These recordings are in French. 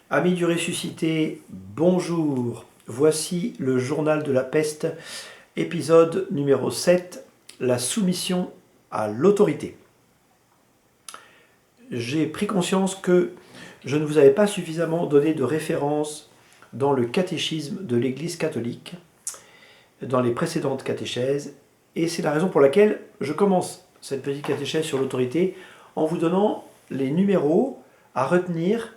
Amis du ressuscité, bonjour. Voici le journal de la peste, épisode numéro 7, la soumission à l'autorité. J'ai pris conscience que je ne vous avais pas suffisamment donné de références dans le catéchisme de l'Église catholique, dans les précédentes catéchèses, et c'est la raison pour laquelle je commence cette petite catéchèse sur l'autorité en vous donnant les numéros à retenir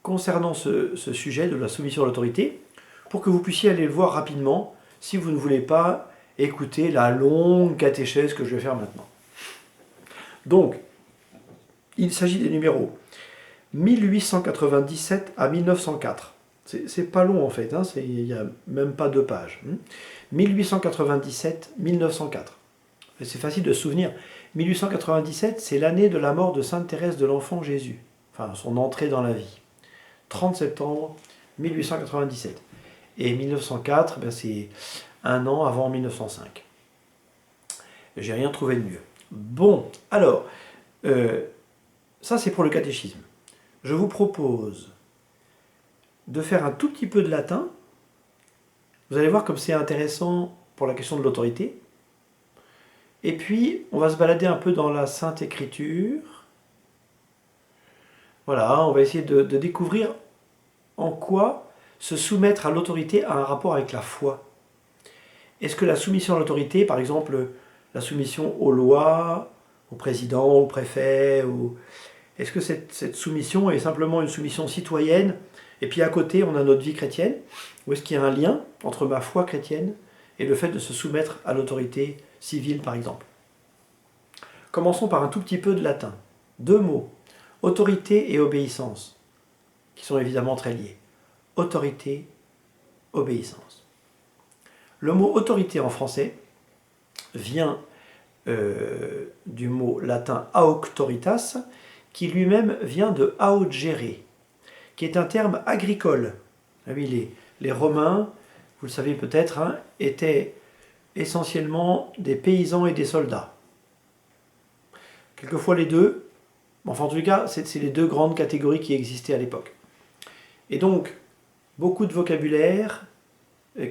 concernant ce sujet de la soumission à l'autorité, pour que vous puissiez aller le voir rapidement si vous ne voulez pas écouter la longue catéchèse que je vais faire maintenant. Donc, il s'agit des numéros 1897 à 1904. C'est pas long en fait, hein, il n'y a même pas 2 pages. 1897-1904. C'est facile de se souvenir. 1897, c'est l'année de la mort de Sainte Thérèse de l'Enfant Jésus. Enfin, son entrée dans la vie. 30 septembre 1897. Et 1904, c'est un an avant 1905. J'ai rien trouvé de mieux. Bon, alors, ça c'est pour le catéchisme. Je vous propose de faire un tout petit peu de latin. Vous allez voir comme c'est intéressant pour la question de l'autorité. Et puis, on va se balader un peu dans la Sainte Écriture. Voilà, on va essayer de découvrir en quoi se soumettre à l'autorité a un rapport avec la foi. Est-ce que la soumission à l'autorité, par exemple, la soumission aux lois, au président, au préfet, est-ce que cette soumission est simplement une soumission citoyenne, et puis à côté, on a notre vie chrétienne, ou est-ce qu'il y a un lien entre ma foi chrétienne et le fait de se soumettre à l'autorité civile, par exemple? Commençons par un tout petit peu de latin. 2 mots. Autorité et obéissance, qui sont évidemment très liés. Autorité, obéissance. Le mot autorité en français vient du mot latin auctoritas, qui lui-même vient de augere, qui est un terme agricole. Ah oui, les Romains, vous le savez peut-être, hein, étaient essentiellement des paysans et des soldats. Quelquefois les deux. Enfin, en tout cas, c'est les 2 grandes catégories qui existaient à l'époque. Et donc, beaucoup de vocabulaire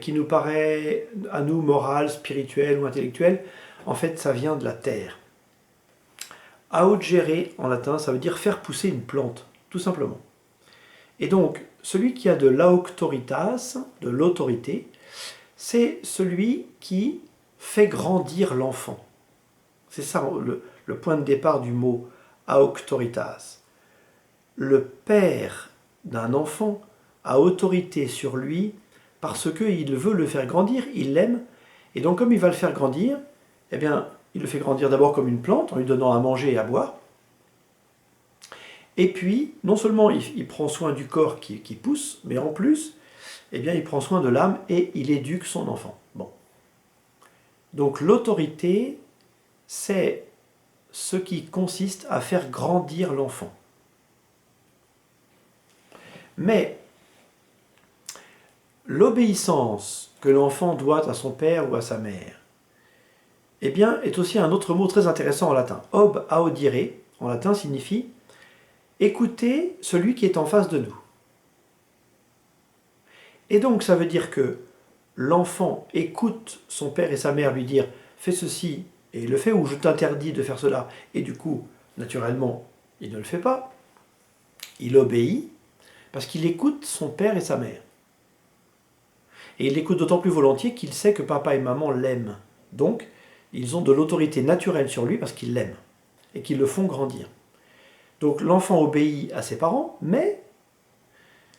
qui nous paraît, à nous, moral, spirituel ou intellectuel, en fait, ça vient de la terre. Augere, en latin, ça veut dire faire pousser une plante, tout simplement. Et donc, celui qui a de l'auctoritas, de l'autorité, c'est celui qui fait grandir l'enfant. C'est ça le point de départ du mot auctoritas. Le père d'un enfant a autorité sur lui parce qu'il veut le faire grandir, il l'aime, et donc comme il va le faire grandir, eh bien, il le fait grandir d'abord comme une plante, en lui donnant à manger et à boire, et puis, non seulement il prend soin du corps qui pousse, mais en plus, eh bien, il prend soin de l'âme et il éduque son enfant. Bon. Donc l'autorité, c'est ce qui consiste à faire grandir l'enfant. Mais l'obéissance que l'enfant doit à son père ou à sa mère, eh bien, est aussi un autre mot très intéressant en latin. Ob audire, en latin, signifie écouter celui qui est en face de nous. Et donc, ça veut dire que l'enfant écoute son père et sa mère lui dire « fais ceci » et il le fait, ou « je t'interdis de faire cela ». Et du coup, naturellement, il ne le fait pas. Il obéit parce qu'il écoute son père et sa mère. Et il l'écoute d'autant plus volontiers qu'il sait que papa et maman l'aiment. Donc, ils ont de l'autorité naturelle sur lui parce qu'ils l'aiment et qu'ils le font grandir. Donc l'enfant obéit à ses parents, mais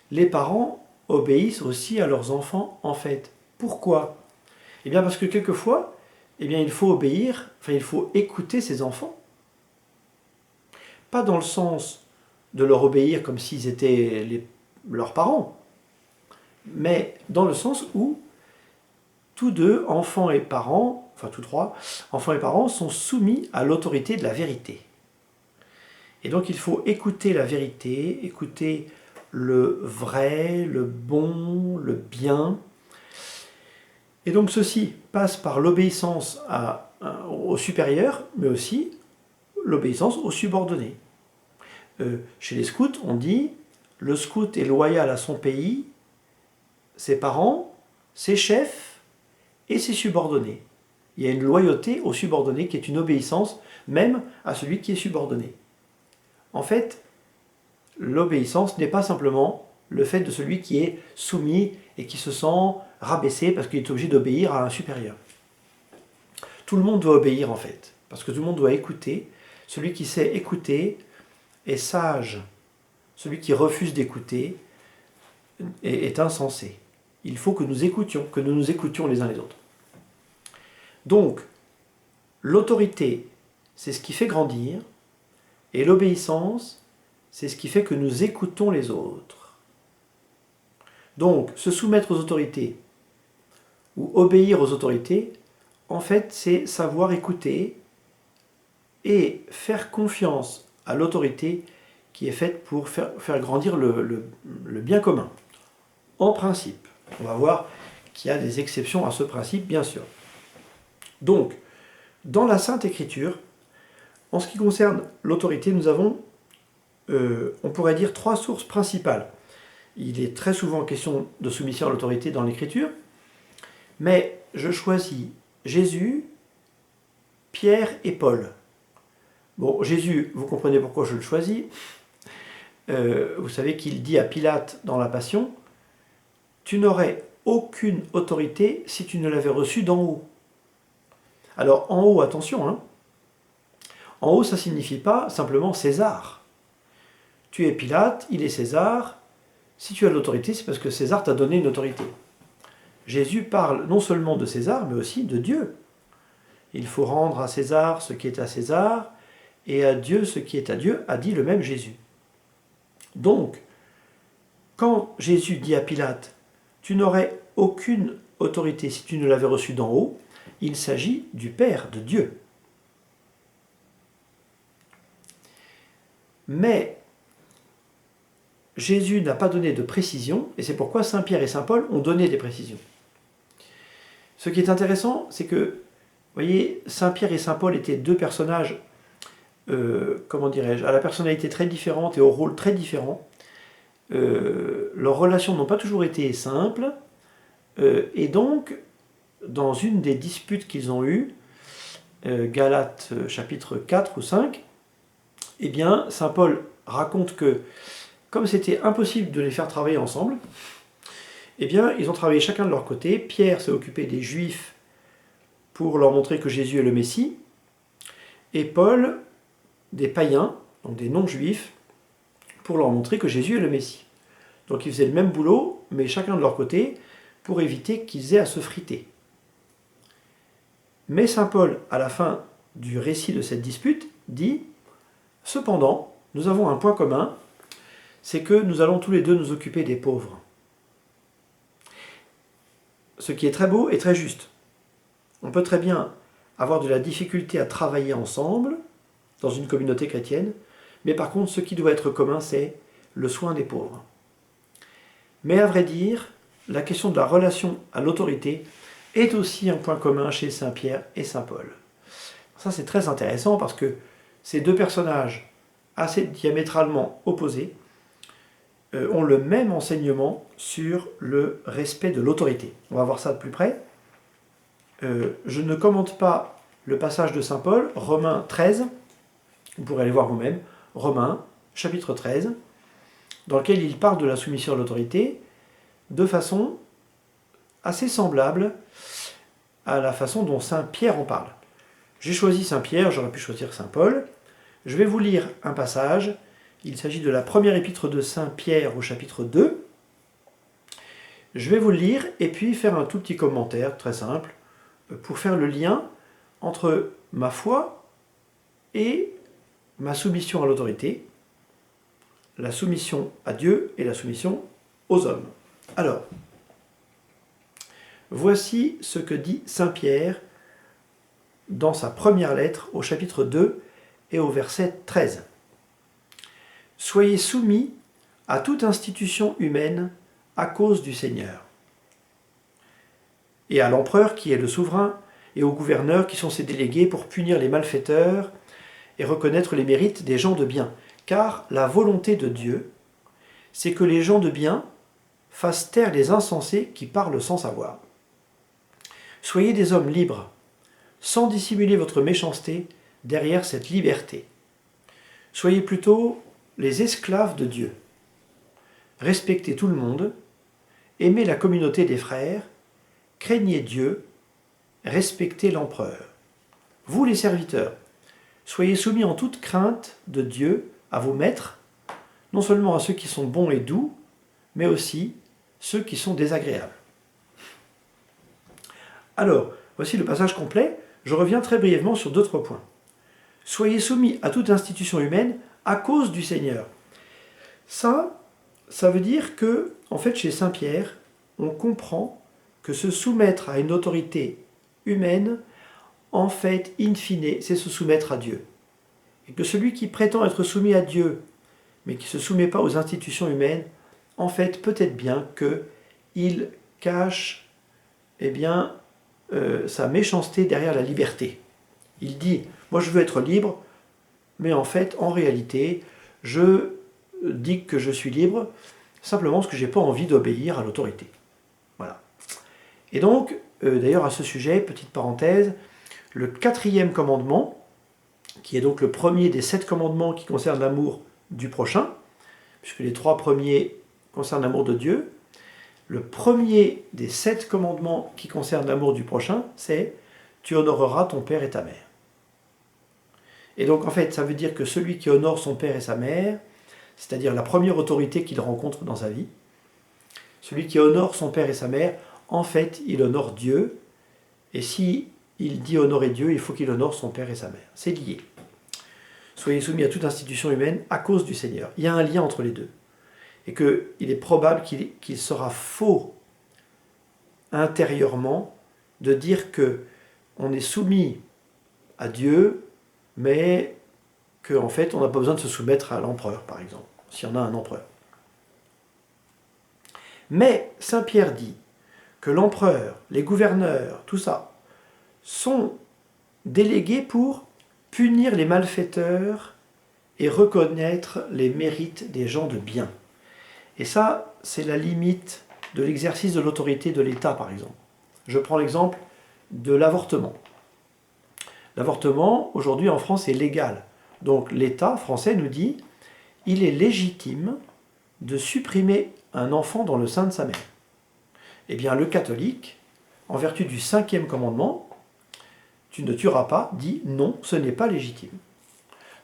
les parents obéissent aussi à leurs enfants en fait. Pourquoi? Eh bien parce que quelquefois, eh bien, il faut obéir, il faut écouter ses enfants. Pas dans le sens de leur obéir comme s'ils étaient leurs parents, mais dans le sens où tous 2, enfants et parents, enfin tous 3, enfants et parents, sont soumis à l'autorité de la vérité. Et donc il faut écouter la vérité, écouter le vrai, le bon, le bien. Et donc ceci passe par l'obéissance au supérieur, mais aussi l'obéissance aux subordonnés. Chez les scouts, on dit le scout est loyal à son pays, ses parents, ses chefs et ses subordonnés. Il y a une loyauté aux subordonnés qui est une obéissance même à celui qui est subordonné. En fait, l'obéissance n'est pas simplement le fait de celui qui est soumis et qui se sent rabaissé parce qu'il est obligé d'obéir à un supérieur. Tout le monde doit obéir en fait, parce que tout le monde doit écouter. Celui qui sait écouter est sage. Celui qui refuse d'écouter est insensé. Il faut que nous nous écoutions les uns les autres. Donc, l'autorité, c'est ce qui fait grandir, et l'obéissance, c'est ce qui fait que nous écoutons les autres. Donc, se soumettre aux autorités ou obéir aux autorités, en fait, c'est savoir écouter et faire confiance à l'autorité qui est faite pour faire grandir le bien commun. En principe, on va voir qu'il y a des exceptions à ce principe, bien sûr. Donc, dans la Sainte Écriture, en ce qui concerne l'autorité, nous avons, on pourrait dire, 3 sources principales. Il est très souvent question de soumission à l'autorité dans l'Écriture, mais je choisis Jésus, Pierre et Paul. Bon, Jésus, vous comprenez pourquoi je le choisis. Vous savez qu'il dit à Pilate dans la Passion, « Tu n'aurais aucune autorité si tu ne l'avais reçue d'en haut. » Alors, en haut, attention, hein. En haut, ça ne signifie pas simplement César. Tu es Pilate, il est César. Si tu as l'autorité, c'est parce que César t'a donné une autorité. Jésus parle non seulement de César, mais aussi de Dieu. Il faut rendre à César ce qui est à César, et à Dieu ce qui est à Dieu, a dit le même Jésus. Donc, quand Jésus dit à Pilate, « Tu n'aurais aucune autorité si tu ne l'avais reçue d'en haut », il s'agit du Père, de Dieu. Mais Jésus n'a pas donné de précision, et c'est pourquoi Saint Pierre et Saint Paul ont donné des précisions. Ce qui est intéressant, c'est que, vous voyez, Saint Pierre et Saint Paul étaient 2 personnages, comment dirais-je, à la personnalité très différente et au rôle très différent. Leurs relations n'ont pas toujours été simples, et donc, dans une des disputes qu'ils ont eues, Galates chapitre 4 ou 5, eh bien, Saint Paul raconte que, comme c'était impossible de les faire travailler ensemble, eh bien, ils ont travaillé chacun de leur côté. Pierre s'est occupé des Juifs pour leur montrer que Jésus est le Messie, et Paul des païens, donc des non-juifs, pour leur montrer que Jésus est le Messie. Donc ils faisaient le même boulot, mais chacun de leur côté, pour éviter qu'ils aient à se friter. Mais saint Paul, à la fin du récit de cette dispute, dit « Cependant, nous avons un point commun, c'est que nous allons tous les deux nous occuper des pauvres. » Ce qui est très beau et très juste. On peut très bien avoir de la difficulté à travailler ensemble, dans une communauté chrétienne, mais par contre, ce qui doit être commun, c'est le soin des pauvres. Mais à vrai dire, la question de la relation à l'autorité est aussi un point commun chez Saint Pierre et Saint Paul. Ça, c'est très intéressant parce que ces 2 personnages assez diamétralement opposés ont le même enseignement sur le respect de l'autorité. On va voir ça de plus près. Je ne commente pas le passage de Saint Paul, Romains 13, vous pourrez aller voir vous-même, Romains, chapitre 13, dans lequel il parle de la soumission à l'autorité de façon assez semblable à la façon dont Saint Pierre en parle. J'ai choisi Saint Pierre, j'aurais pu choisir Saint Paul. Je vais vous lire un passage. Il s'agit de la première épître de Saint Pierre au chapitre 2. Je vais vous le lire et puis faire un tout petit commentaire très simple pour faire le lien entre ma foi et ma soumission à l'autorité, la soumission à Dieu et la soumission aux hommes. Alors, voici ce que dit Saint Pierre dans sa première lettre au chapitre 2 et au verset 13. « Soyez soumis à toute institution humaine à cause du Seigneur, et à l'empereur qui est le souverain, et aux gouverneurs qui sont ses délégués pour punir les malfaiteurs et reconnaître les mérites des gens de bien. Car la volonté de Dieu, c'est que les gens de bien fassent taire les insensés qui parlent sans savoir. Soyez des hommes libres, sans dissimuler votre méchanceté derrière cette liberté. Soyez plutôt les esclaves de Dieu. Respectez tout le monde, aimez la communauté des frères, craignez Dieu, respectez l'empereur. Vous les serviteurs, soyez soumis en toute crainte de Dieu à vos maîtres, non seulement à ceux qui sont bons et doux, mais aussi ceux qui sont désagréables. Alors, voici le passage complet. Je reviens très brièvement sur 2-3 points. Soyez soumis à toute institution humaine à cause du Seigneur. Ça veut dire que, en fait, chez Saint Pierre, on comprend que se soumettre à une autorité humaine, en fait, in fine, c'est se soumettre à Dieu. Et que celui qui prétend être soumis à Dieu, mais qui ne se soumet pas aux institutions humaines, en fait, peut-être bien qu'il cache sa méchanceté derrière la liberté. Il dit, moi je veux être libre, mais en fait, en réalité, je dis que je suis libre simplement parce que je n'ai pas envie d'obéir à l'autorité. Voilà. Et donc, d'ailleurs à ce sujet, petite parenthèse, le 4e commandement, qui est donc le premier des 7 commandements qui concernent l'amour du prochain, puisque les 3 premiers concernent l'amour de Dieu, le premier des 7 commandements qui concernent l'amour du prochain, c'est « Tu honoreras ton père et ta mère ». Et donc en fait, ça veut dire que celui qui honore son père et sa mère, c'est-à-dire la première autorité qu'il rencontre dans sa vie, celui qui honore son père et sa mère, en fait, il honore Dieu. Et si il dit honorer Dieu, il faut qu'il honore son père et sa mère. C'est lié. Soyez soumis à toute institution humaine à cause du Seigneur. Il y a un lien entre les deux. Et qu'il est probable qu'il sera faux intérieurement de dire que on est soumis à Dieu, mais qu'en fait on n'a pas besoin de se soumettre à l'empereur, par exemple, s'il y en a un empereur. Mais Saint Pierre dit que l'empereur, les gouverneurs, tout ça, sont délégués pour punir les malfaiteurs et reconnaître les mérites des gens de bien. Et ça, c'est la limite de l'exercice de l'autorité de l'État, par exemple. Je prends l'exemple de l'avortement. L'avortement, aujourd'hui en France, est légal. Donc l'État français nous dit il est légitime de supprimer un enfant dans le sein de sa mère. Eh bien, le catholique, en vertu du 5e commandement, tu ne tueras pas, dit non, ce n'est pas légitime.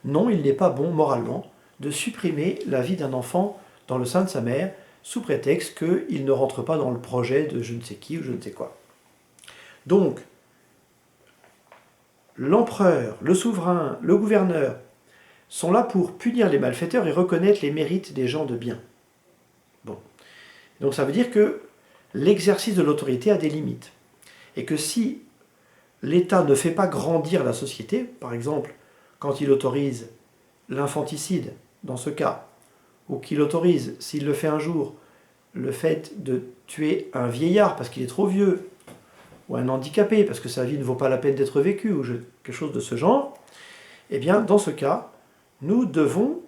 Non, il n'est pas bon moralement de supprimer la vie d'un enfant dans le sein de sa mère sous prétexte qu'il ne rentre pas dans le projet de je ne sais qui ou je ne sais quoi. Donc, l'empereur, le souverain, le gouverneur sont là pour punir les malfaiteurs et reconnaître les mérites des gens de bien. Bon. Donc ça veut dire que l'exercice de l'autorité a des limites. Et que si l'État ne fait pas grandir la société, par exemple, quand il autorise l'infanticide, dans ce cas, ou qu'il autorise, s'il le fait un jour, le fait de tuer un vieillard parce qu'il est trop vieux, ou un handicapé parce que sa vie ne vaut pas la peine d'être vécue, ou quelque chose de ce genre, eh bien, dans ce cas, nous devons,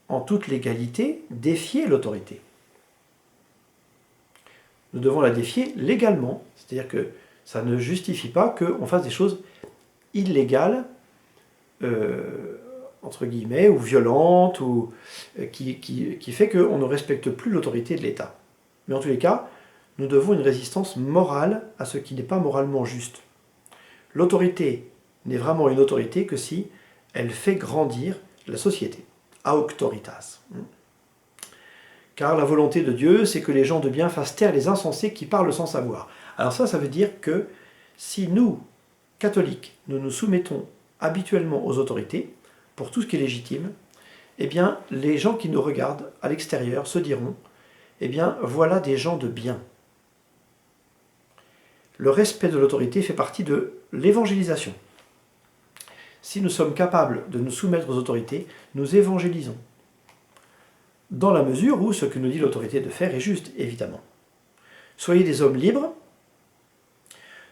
en toute légalité, défier l'autorité. Nous devons la défier légalement, c'est-à-dire que ça ne justifie pas qu'on fasse des choses illégales, entre guillemets, ou violentes, ou qui fait qu'on ne respecte plus l'autorité de l'État. Mais en tous les cas, nous devons une résistance morale à ce qui n'est pas moralement juste. L'autorité n'est vraiment une autorité que si elle fait grandir la société. Auctoritas. Car la volonté de Dieu, c'est que les gens de bien fassent taire les insensés qui parlent sans savoir. Alors ça veut dire que si nous, catholiques, nous nous soumettons habituellement aux autorités, pour tout ce qui est légitime, eh bien, les gens qui nous regardent à l'extérieur se diront, eh bien, voilà des gens de bien. Le respect de l'autorité fait partie de l'évangélisation. Si nous sommes capables de nous soumettre aux autorités, nous évangélisons. Dans la mesure où ce que nous dit l'autorité de faire est juste, évidemment. Soyez des hommes libres,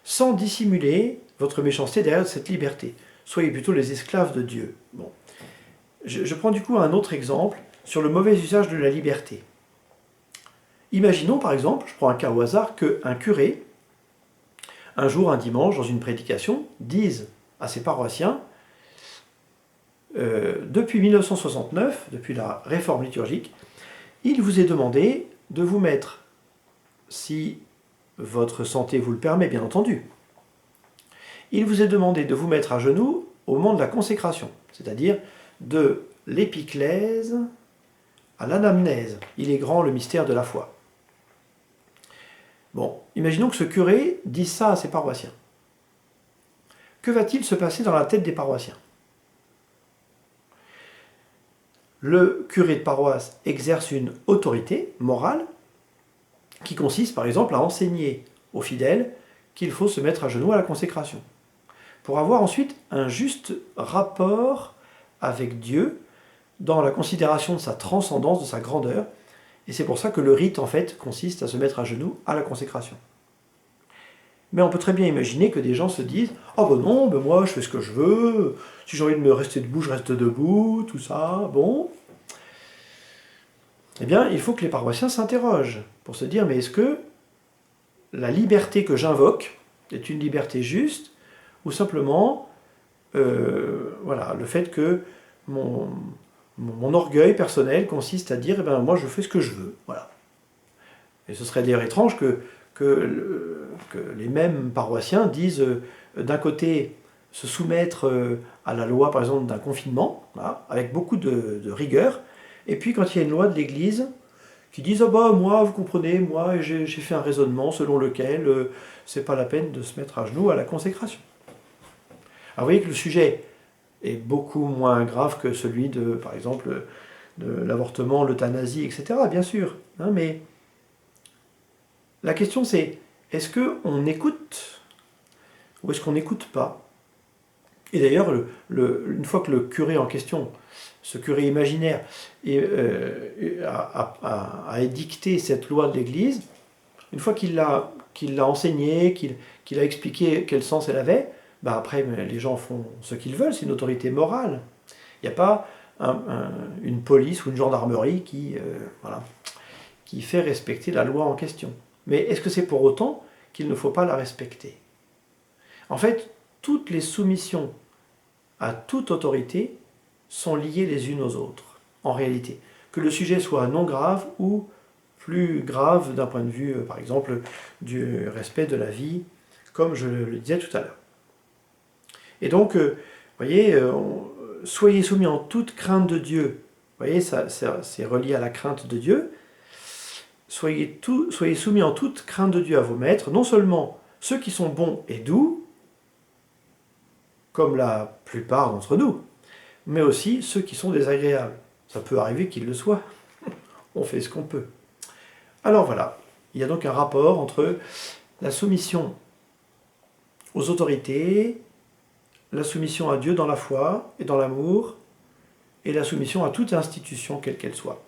sans dissimuler votre méchanceté derrière cette liberté. Soyez plutôt les esclaves de Dieu. Bon. Je prends du coup un autre exemple sur le mauvais usage de la liberté. Imaginons par exemple, je prends un cas au hasard, qu'un curé, un jour, un dimanche, dans une prédication, dise à ses paroissiens depuis 1969, depuis la réforme liturgique, il vous est demandé de vous mettre, si votre santé vous le permet bien entendu, il vous est demandé de vous mettre à genoux au moment de la consécration, c'est-à-dire de l'épiclèse à l'anamnèse. Il est grand le mystère de la foi. Bon, imaginons que ce curé dise ça à ses paroissiens. Que va-t-il se passer dans la tête des paroissiens? Le curé de paroisse exerce une autorité morale qui consiste par exemple à enseigner aux fidèles qu'il faut se mettre à genoux à la consécration, pour avoir ensuite un juste rapport avec Dieu dans la considération de sa transcendance, de sa grandeur. Et c'est pour ça que le rite, en fait, consiste à se mettre à genoux à la consécration. Mais on peut très bien imaginer que des gens se disent « Ah ben non, ben moi je fais ce que je veux, si j'ai envie de me rester debout, je reste debout, tout ça, bon. » Eh bien, il faut que les paroissiens s'interrogent pour se dire « Mais est-ce que la liberté que j'invoque est une liberté juste ou simplement voilà, le fait que mon orgueil personnel consiste à dire eh ben, moi je fais ce que je veux. » Voilà. Et ce serait d'ailleurs étrange que les mêmes paroissiens disent d'un côté se soumettre à la loi par exemple d'un confinement, voilà, avec beaucoup de rigueur, et puis quand il y a une loi de l'Église qui disent oh bah moi vous comprenez, moi j'ai fait un raisonnement selon lequel c'est pas la peine de se mettre à genoux à la consécration. Alors vous voyez que le sujet est beaucoup moins grave que celui de, par exemple, de l'avortement, l'euthanasie, etc. Bien sûr, hein, mais la question c'est, est-ce qu'on écoute ou est-ce qu'on n'écoute pas? Et d'ailleurs, une fois que le curé en question, ce curé imaginaire, a édicté cette loi de l'Église, une fois qu'il l'a enseignée, qu'il a expliqué quel sens elle avait, bah après les gens font ce qu'ils veulent, c'est une autorité morale. Il n'y a pas une police ou une gendarmerie voilà, qui fait respecter la loi en question. Mais est-ce que c'est pour autant qu'il ne faut pas la respecter? En fait, toutes les soumissions à toute autorité sont liées les unes aux autres, en réalité. Que le sujet soit non grave ou plus grave d'un point de vue, par exemple, du respect de la vie, comme je le disais tout à l'heure. Et donc, vous voyez, soyez soumis en toute crainte de Dieu. Vous voyez, c'est relié à la crainte de Dieu. Soyez soumis en toute crainte de Dieu à vos maîtres, non seulement ceux qui sont bons et doux, comme la plupart d'entre nous, mais aussi ceux qui sont désagréables. Ça peut arriver qu'ils le soient. On fait ce qu'on peut. Alors voilà, il y a donc un rapport entre la soumission aux autorités, la soumission à Dieu dans la foi et dans l'amour, et la soumission à toute institution, quelle qu'elle soit.